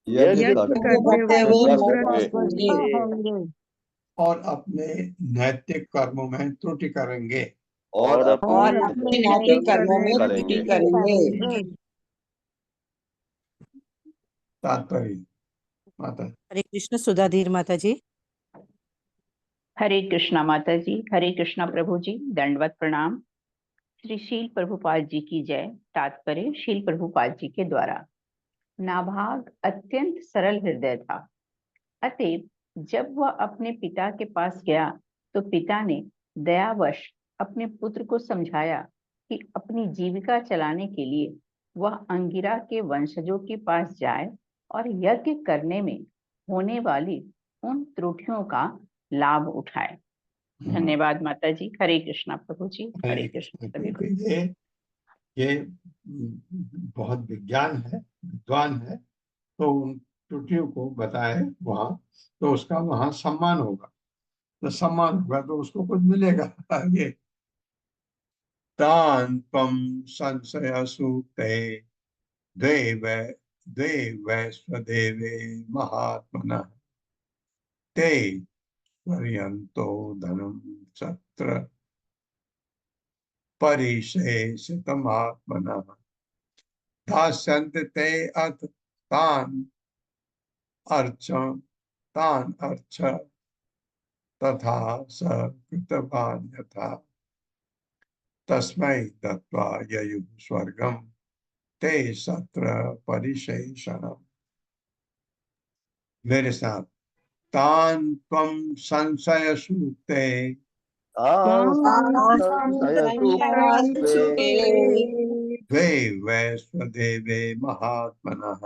यज्ञ यज्ञ करते करते हुए हुए मोहग्रस्त होंगे होंगे और अपने नैतिक कर्मों में त्रुटि करेंगे। और और अपने अपने नैतिक कर्मों में त्रुटि करेंगे। तात्पर्य माता। हरे कृष्ण सुधाधीर माता जी। हरे कृष्णा माता जी, हरे कृष्णा प्रभु जी, दंडवत प्रणाम। श्री शील प्रभुपाद जी की जय। तात्पर्य शील प्रभुपाद जी के द्वारा। नाभाग अत्यंत सरल हृदय था, अतएव जब वह अपने पिता के पास गया तो पिता ने दयावश अपने पुत्र को समझाया कि अपनी जीविका चलाने के लिए वह अंगिरा के वंशजों के पास जाए और यज्ञ करने में होने वाली उन त्रुटियों का लाभ उठाए। धन्यवाद माता जी। हरे कृष्णा प्रभु जी, हरे कृष्ण सभी को। ये बहुत विद्वान है तो उन त्रुटियों को बताए वहां, तो उसका वहां सम्मान होगा, तो सम्मान होगा तो उसको कुछ मिलेगा आगे। तान त्वं संशय सूक्ते द्वे वैश्वदेवे महात्मनः ते पर्यन्तो धनं सत्र परिशेषितमात्मनः दास्यन्ते ते अथ तान् अर्च तथा स कृतवान् यथा तस्मै दत्त्वा ययुः स्वर्गं ते सत्र परिशेषणम्। मेरे साथ। तान् त्वं संशय सूक्ते द्वे वैश्वदेवे महात्मनः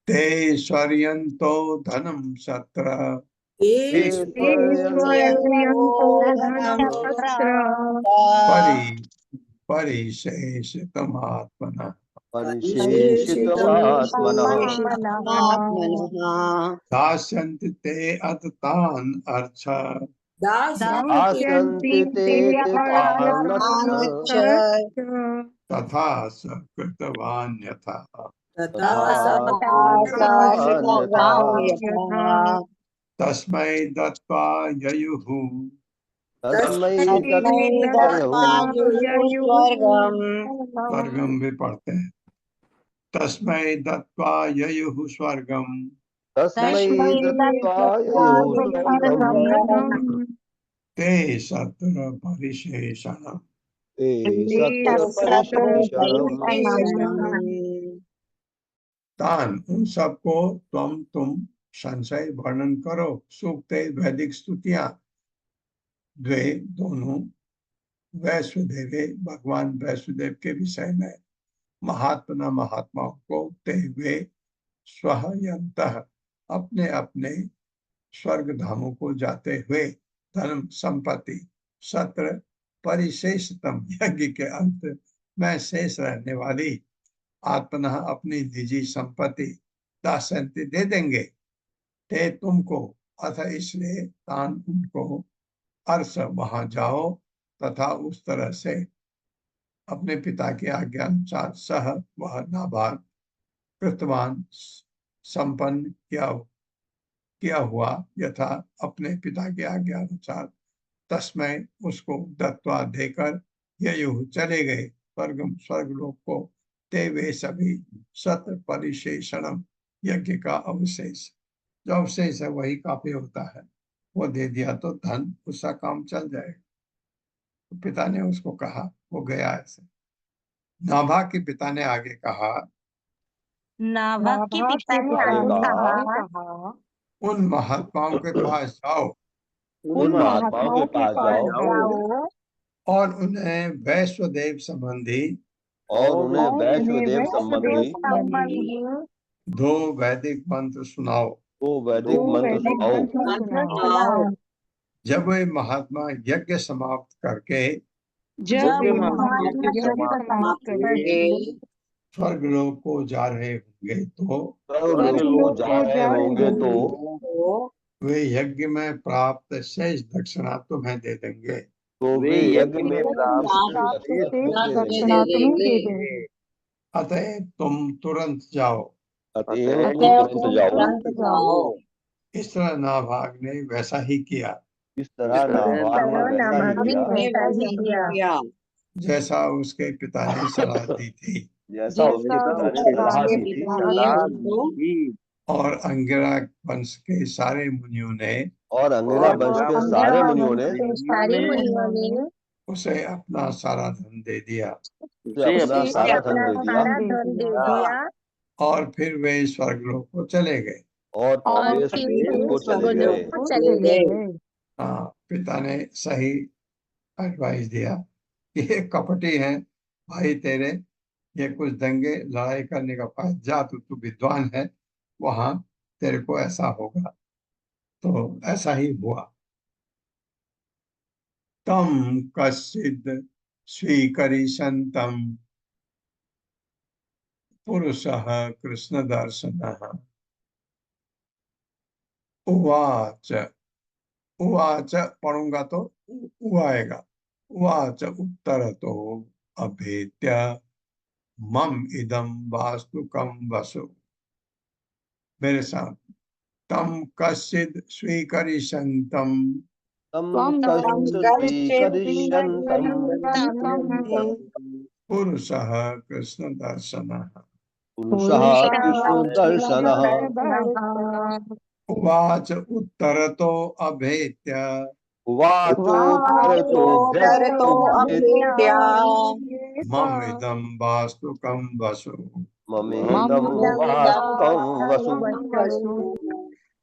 ते स्वर्यन्तो धनं सत्र परिशेषितमात्मनः दास्यन्ति ते अथ तान् अर्च तथा स कृतवान् यथा तस्मै दत्त्वा ययुः स्वर्गम भी पढ़ते हैं। तस्मै दत्त्वा ययुः स्वर्गम तस्मै दत्त्वा ययुर्भद्रम् ते सत्र परिशेषणम् ते सत्र परिशेषणम् तान उन सबको तुम संशय वर्णन करो। सूक्त वैदिक स्तुतियां द्वे दोनों वैश्वदेवे भगवान वैश्वदेव के विषय में महात्माओं को ते वे स्वयंतः अपने अपने स्वर्ग धामों को जाते हुए धर्म संपत्ति सत्र परिशेषतम यज्ञ के अंत में शेष रहने वाली आत्मना अपनी निजी संपत्ति दासंति दे देंगे। ते तुमको अथ इसलिए तान उनको अर्श वहां जाओ तथा उस तरह से अपने पिता के आज्ञा अनुसार सह वह नाभाग कृतवान संपन्न किया हुआ यथा अपने पिता के आज्ञा अनुसार तस्मय उसको दत्वा देकर ययुः चले गए स्वर्गलोक को ते वे सभी सत्र परिशेषणम यज्ञ का अवशेष जो अवशेष है वही काफी होता है वो दे दिया तो धन उसका काम चल जाएगा। तो पिता ने उसको कहा वो गया ऐसे। नाभा के पिता ने आगे कहा नाभा के पिता ने आगे आगे कहा कहा उन महात्माओं के पास जाओ उन महात्माओं के पास जाओ और उन्हें वैश्वदेव संबंधी दो वैदिक मंत्र सुनाओ। जब वे महात्मा यज्ञ समाप्त करके स्वर्गलोक को जा रहे होंगे तो वे यज्ञ में प्राप्त शेष दक्षिणा तुम्हें दे देंगे। अतः तुम तुरंत जाओ। इस तरह नाभाग ने वैसा ही किया जैसा उसके पिता ने सलाह दी थी। और अंगिरा वंश के सारे मुनियों ने उसे अपना सारा धन दे दिया और फिर वे स्वर्गलोक को चले गए। हाँ, पिता ने सही एडवाइस दिया कि ये कपटी है भाई तेरे, ये कुछ दंगे लड़ाई करने का पास जा, तू विद्वान है, वहां तेरे को ऐसा होगा। तो ऐसा ही हुआ। तम कश्चिद स्वीकरिष्यन्तम् पुरुषः कृष्ण दर्शनः उवाच उवाच पढ़ूंगा तो आएगा। उवाच उत्तर तो अभेत्य मम इदम वास्तुकम वसु। मेरे साथ तम कश्चिद स्वीकरिष्यन्तम् पुरुषः कृष्ण दर्शनः उवाच उत्तरतो अभेत्य मम इदं वास्तुकं वसु।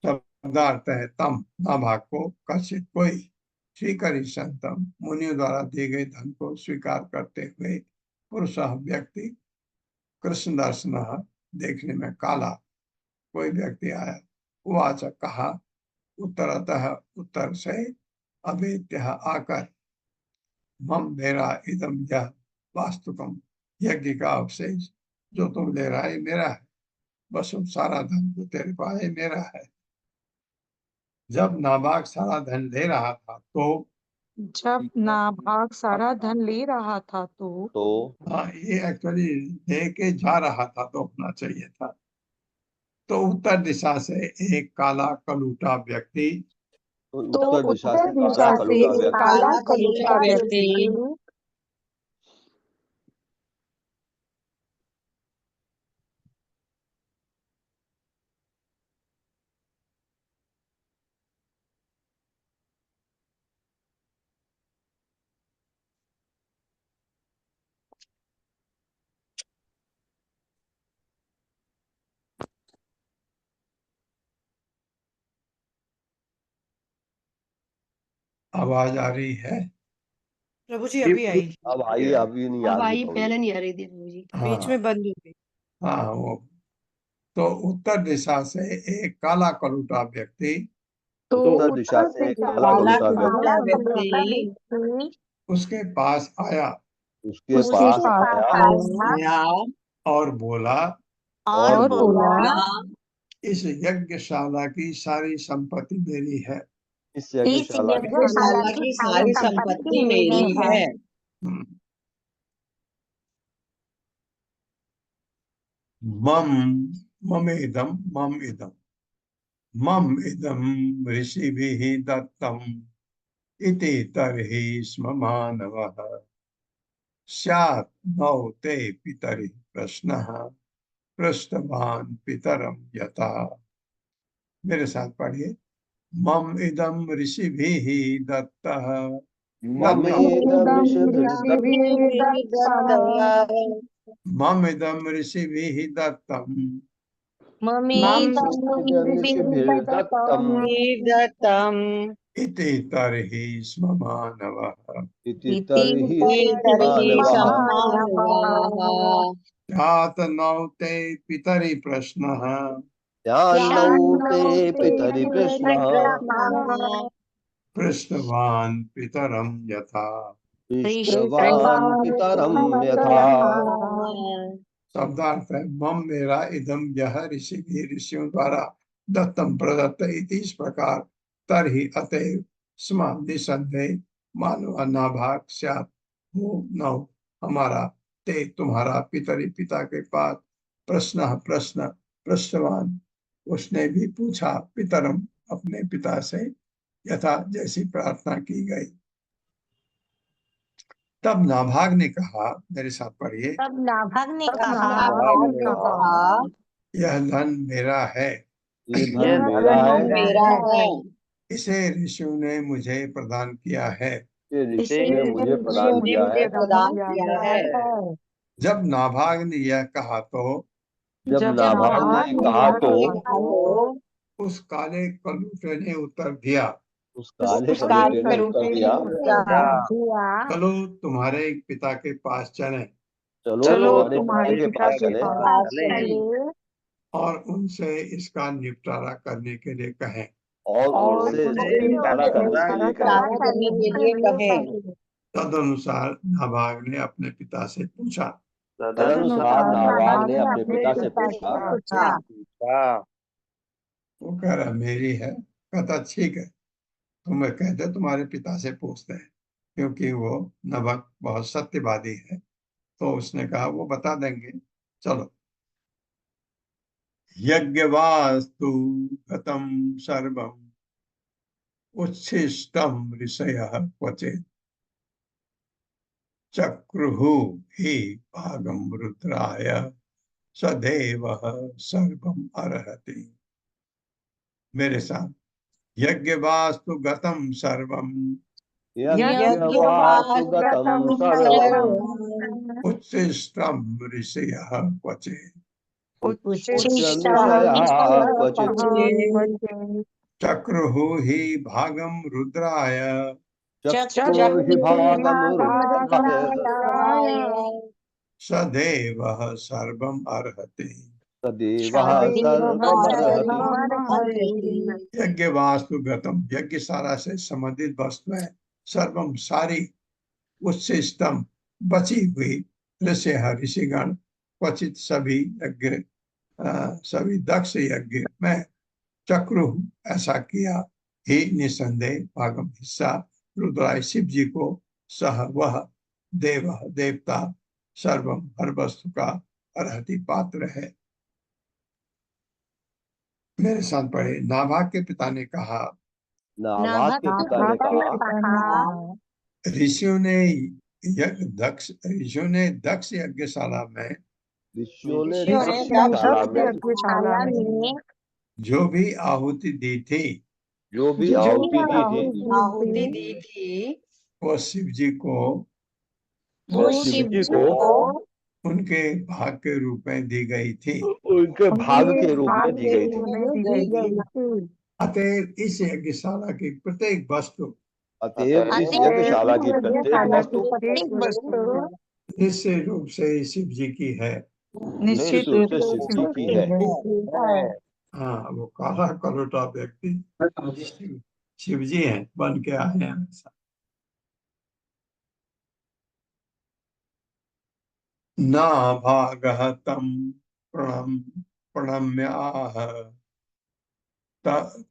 शब्दार्थ है तम नाभाग को कश्चित कोई स्वीकरिष्यन्तम मुनियों द्वारा दिए गए धन को स्वीकार करते हुए पुरुष व्यक्ति कृष्ण दर्शन देखने में काला कोई व्यक्ति आया। उवाच कहा उत्तरतः उत्तर से अभेत्य आकर मम मेरा इदम यह वास्तुकम यज्ञ का अवशेष जो तुम ले रहा है मेरा है। बस सारा धन जो तेरे पास है मेरा है। जब नाभाग सारा धन ले रहा था तो हाँ, ये एक्चुअली लेके जा रहा था तो होना चाहिए था। तो उत्तर दिशा से एक काला कलूटा व्यक्ति आवाज आ रही है? प्रभु जी अभी आई, अब आइए, अभी नहीं आ अब रही आई, प्रभु पहले जी। नहीं आ रही थी प्रभु जी। बीच हाँ में बंद हो गई। हाँ, वो तो उत्तर दिशा से एक काला कलूटा व्यक्ति तो उत्तर दिशा से एक काला कलूटा व्यक्ति उसके पास आया उसके उसके पास पास आया आया और बोला, और बोला, इस यज्ञशाला की सारी संपत्ति मेरी है। इस यज्ञशाला की यज्ञशाला की सारी संपत्ति मेरी है। हम्म। मम ममेदम मम इदम मम इदम ऋषिभिः दत्तम इति तर्हि स्म मानवः स्यात् नौ ते पितरि प्रश्नः पृष्ठवान् पितरम यथा। मेरे साथ पढ़िए। मम इदम ऋषिभिः दत्तः ममेदम मम इदम ऋषिभिः दत्तम दत्तम इति तर्हि स्म मानवः इति तर्हि मानवः स्यात् नौ ते पितरि प्रश्नः ध्यानौ ते पितरि प्रश्नः पृष्ठवान् पितरम यथा। पृष्ठवान् पितरं यथा। शब्दार्थ है, मम मेरा, इदम यह, ऋषियों द्वारा, दत्तम प्रदत्त इति इस प्रकार, तरहि अतएव, स्म निसंदेह, मानव नाभाग स्यात् हो न हो हमारा, ते तुम्हारा, पितरि पिता के पास, प्रश्न पृष्ठवान उसने भी पूछा, पितरम अपने पिता से, यथा जैसी प्रार्थना की गई। तब नाभाग ने कहा, मेरे साथ पढ़िए, यह धन मेरा है, ये धन मेरा है, इसे ऋषियों ने मुझे प्रदान किया है। ये ऋषि ने मुझे प्रदान किया है। जब नाभाग ने यह कहा तो जब नाभाग ने कहा तो उस काले कलूटे ने उत्तर दिया, उस काले कलूटे ने उत्तर दिया, चलो तुम्हारे पिता के पास चलें चलो तुम्हारे पिता के पास चले और उनसे इसका निपटारा करने के लिए कहें। और उनसे निपटारा करने के लिए कहें। तदनुसार नाभाग ने अपने पिता से पूछा। तदनुसार नाभाग ने अपने पिता से पूछा। वो कह रहा मेरी है। कहता ठीक है, तुम्हें कहते तुम्हारे पिता से पूछते हैं, क्योंकि वो नभक बहुत सत्यवादी है। तो उसने कहा वो बता देंगे, चलो। यज्ञवास्तु गतं सर्वम् उच्छिष्टं ऋषयः क्वचित् चक्रुः हि भागं रुद्राय सदेवः सर्वम् अर्हति। मेरे साथ, यज्ञवास्तु गतं सर्वम् यज्ञवास्तु गतं सर्वम् उच्छिष्टं ऋषयः क्वचित् चक्रुः हि भागं रुद्राय सदेवः सर्वम् अर्हति। यज्ञ वास्तु गतम, यज्ञशाला से संबंधित वस्तु है, सर्वम सारी, उससे स्तंभ बची हुई, ऋषिगण क्वचित सभी यज्ञ, सभी दक्ष यज्ञ में चक्रु ऐसा किया ही निसंदेह भागम हिस्सा रुद्राय शिव जी को सह वह देव देवता सर्वम हर वस्तु का अर्हति पात्र है। मेरे साथ पढ़े। नाभाग के पिता ने कहा, ऋषियों ने दक्ष यज्ञशाला में जो भी आहुति दी थी, वो शिव जी को उनके भाग के रूप में दी गई थी। उनके भाग के रूप में दी गई थी। अतएव इस यज्ञशाला की प्रत्येक वस्तु अतएव इस यज्ञशाला की प्रत्येक वस्तु प्रत्येक वस्तु निश्चित रूप से शिव जी की है। निश्चित रूप से शिव जी की है। हाँ, वो काला कलोटा व्यक्ति शिव जी हैं, बन के आए हैं ऐसा। ना भागः तं प्रणम्य आह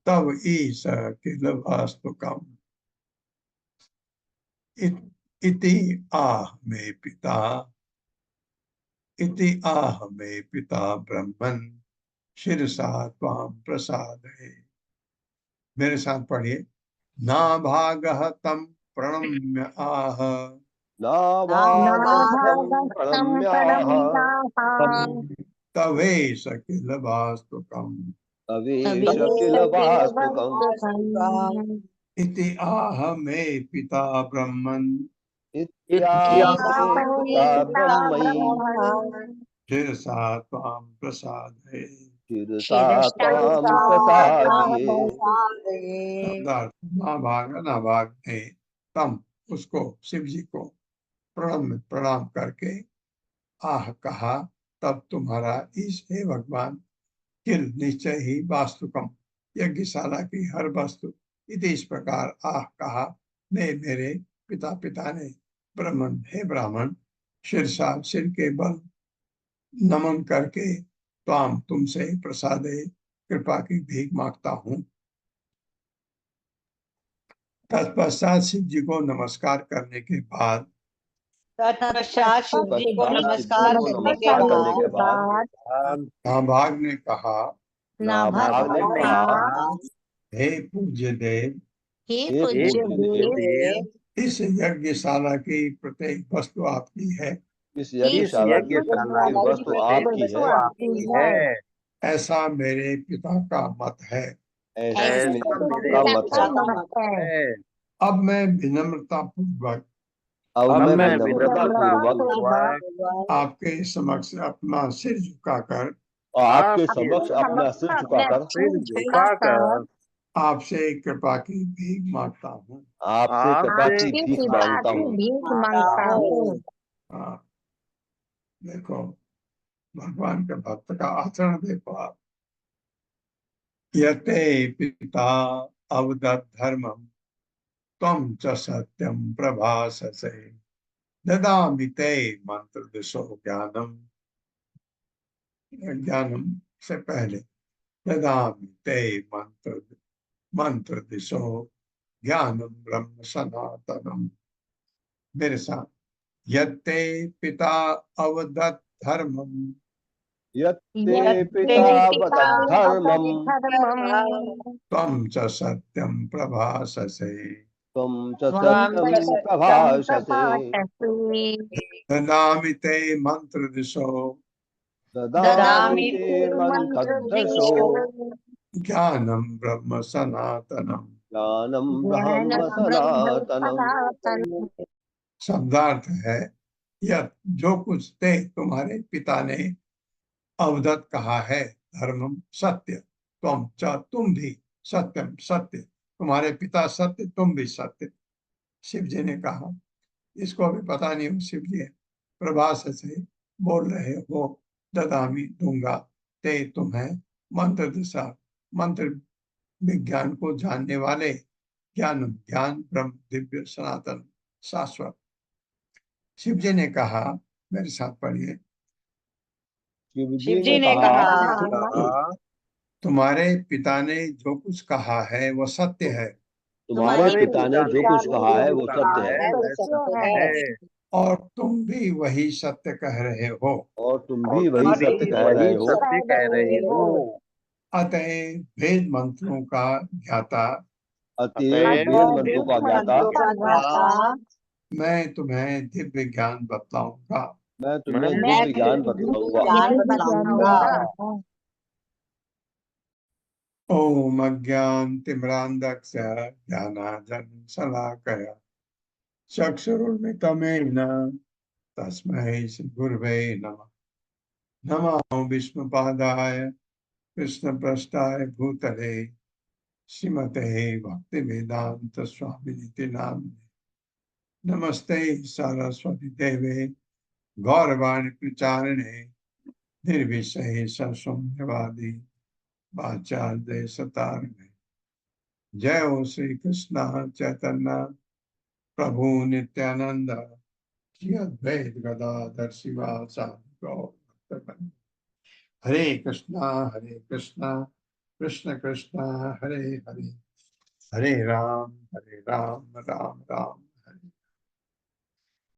तव ईश किल वास्तुकम् इति आह मे पिता ब्रह्मन् शिरसा त्वां प्रसादये। मेरे साथ पढ़िए। ना भागः तं प्रणम्य आह नाभागं प्रणम्याः तवेश किल वास्तुकम् तवेश किल वास्तुकम् इति आह मे पिता ब्रह्मन् इत्याह मे पिता ब्रह्मन् शिरसा त्वां प्रसादये। शिरसा त्वां प्रसादये। ना भागने तम उसको शिव जी को प्रणाम करके आह कहा तब तुम्हारा ईश हे भगवान किल निश्चय ही वास्तुकम यज्ञशाला की हर वस्तु इस प्रकार आह कहा मेरे पिता ने ब्राह्मण हे ब्राह्मण शिरसा सिर के बल नमन करके त्वाम तुमसे प्रसादे कृपा की भीख मांगता हूँ। तत्पश्चात शिव जी को नमस्कार करने के बाद तत्पश्चात शिव जी को नमस्कार करने के बाद नाभाग ने कहा नाभाग ने कहा हे पूज्य देव हे पूज्य देव इस यज्ञशाला की प्रत्येक वस्तु आपकी है। इस यज्ञशाला की प्रत्येक वस्तु आपकी है। ऐसा मेरे पिता का मत है। ऐसा मेरे पिता का मत है। अब मैं विनम्रता पूर्वक आपके समक्ष अपना सिर झुकाकर आपसे कृपा की भीख मांगता हूँ। आपसे कृपा की भीख मांगता हूँ। देखो भगवान के भक्त का आचरण देखो आप। यते पिता अवदत् धर्मम त्वं च सत्यम प्रभाससे ददामि ते मंत्र दिशो ज्ञानम से पहले ददामि ते मंत्र दिशो ज्ञानम ब्रह्म सनातनम। मेरे साथ यत्ते पिता अवदत् धर्मम यत्ते पिता अवदत् धर्मम त्वं च सत्यम प्रभाससे त्वं च सत्यं प्रभाससे ददामि ते मंत्र दिशो ददामि ते मंत्रदशो ज्ञानम ब्रह्म सनातनम। ज्ञानम ब्रह्म सनातनम। शब्दार्थ है यह जो कुछ ते तुम्हारे पिता ने अवदत कहा है धर्मम सत्य तुम च तुम भी सत्यम सत्य तुम्हारे पिता सत्य तुम भी सत्य। शिव जी ने कहा इसको अभी पता नहीं हो शिव जी प्रभास से बोल रहे हो ददामी दूंगा ते तुम्हें मंत्र दिशा मंत्र विज्ञान को जानने वाले ज्ञान ब्रह्म दिव्य सनातन शाश्वत। शिव जी ने कहा मेरे साथ पढ़िए। शिव जी ने कहा तुम्हारे पिता ने जो कुछ कहा है वो सत्य है। तुम्हारे पिता ने जो कुछ कहा है वो सत्य है। और तुम भी वही सत्य कह रहे हो। और तुम भी वही सत्य कह रहे हो। अतः वेद मंत्रों का ज्ञाता अतएव वेद मंत्रों का ज्ञाता मैं तुम्हें दिव्य ज्ञान बतलाऊंगा। मैं तुम्हें दिव्य ज्ञान बतलाऊंगा। ओम अज्ञानतिमिरान्धस्य ज्ञानाञ्जनशलाकया चक्षुरुन्मिलितं तस्मै श्रीगुरवे नमः। नमो विष्णुपादाय कृष्णप्रेष्ठाय भूतले श्रीमते भक्ति वेदांत स्वामी नामिने। नमस्ते सरस्वती देवे गौरवाणी प्रचारिणे निर्विषय शून्यवादी वाचार्य सतारिणे। जय हो श्री कृष्ण चैतन्य प्रभु नित्यानंद श्री अद्वैत गदाधर शिवासादि गौर भक्तवृंद। हरे कृष्णा कृष्ण कृष्ण हरे हरे, हरे राम राम राम